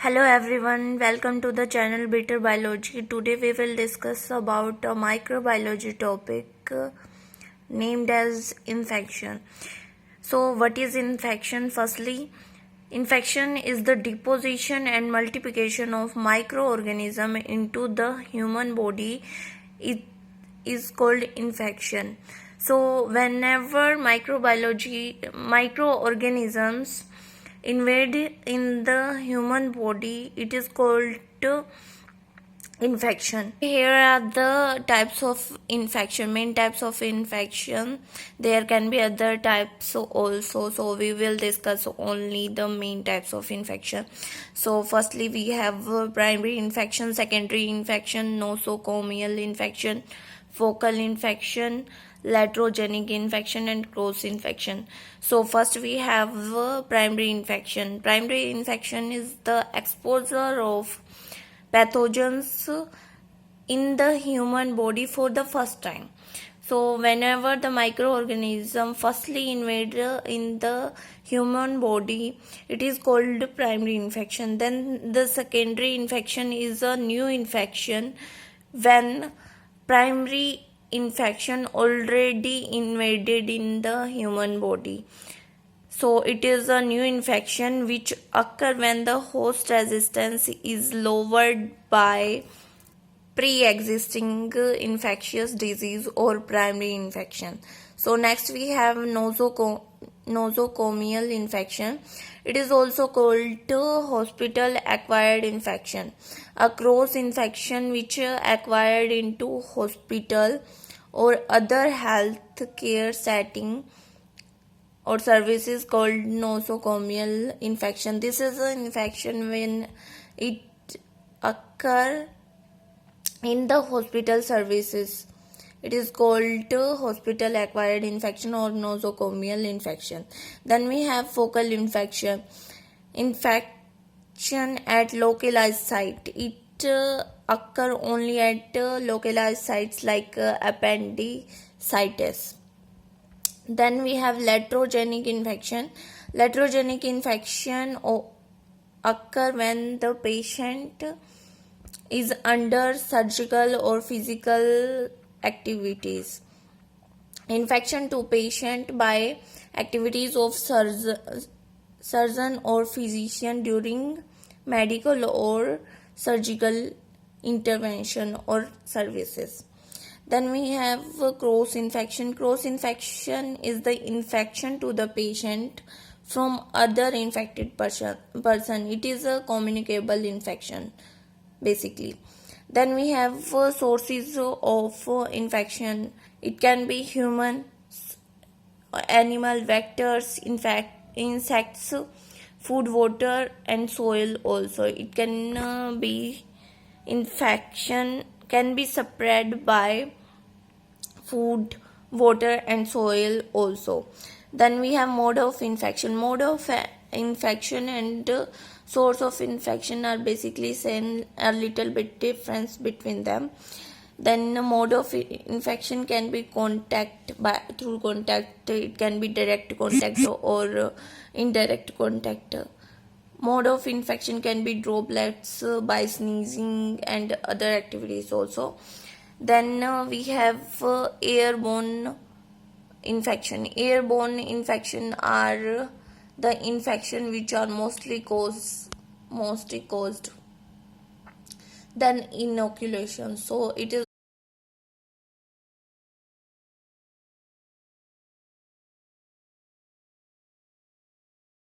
Hello everyone, welcome to the channel Better Biology. Today we will discuss about a microbiology topic named as infection. So what is infection? Firstly, infection is the deposition and multiplication of microorganism into the human body. It is called infection. So whenever microorganisms invade in the human body, it is called infection. Here are the types of infection, main types of infection. There can be other types also, so we will discuss only the main types of infection. So firstly we have primary infection, secondary infection, nosocomial infection, focal infection, laterogenic infection, and cross infection. So first we have primary infection. Primary infection is the exposure of pathogens in the human body for the first time. So whenever the microorganism firstly invade in the human body, it is called primary infection. Then the secondary infection is a new infection when primary infection already invaded in the human body. So it is a new infection which occur when the host resistance is lowered by pre-existing infectious disease or primary infection. So next we have nosocomial infection. It is also called hospital acquired infection, a cross infection which acquired into hospital or other health care setting or services called nosocomial infection. This is an infection when it occur in the hospital services. It is called hospital acquired infection or nosocomial infection. Then we have focal infection. Infection at localized site. It occur only at localized sites like appendicitis. Then we have laterogenic infection. Laterogenic infection occur when the patient is under surgical or physical activities. Infection to patient by activities of surgeon or physician during medical or surgical intervention or services. Then we have cross infection. Cross infection is the infection to the patient from other infected person. It is a communicable infection basically. Then we have sources of infection. It can be human, animal, vectors, insects, food, water, and soil also. It can be infection can be spread by food, water, and soil also. Then we have mode of infection. Mode of infection and source of infection are basically same, a little bit difference between them. Then the mode of infection can be through contact. It can be direct contact or indirect contact. Mode of infection can be droplets by sneezing and other activities also. Then we have airborne infection. Airborne infection are the infection which are mostly caused. Then inoculation. So it is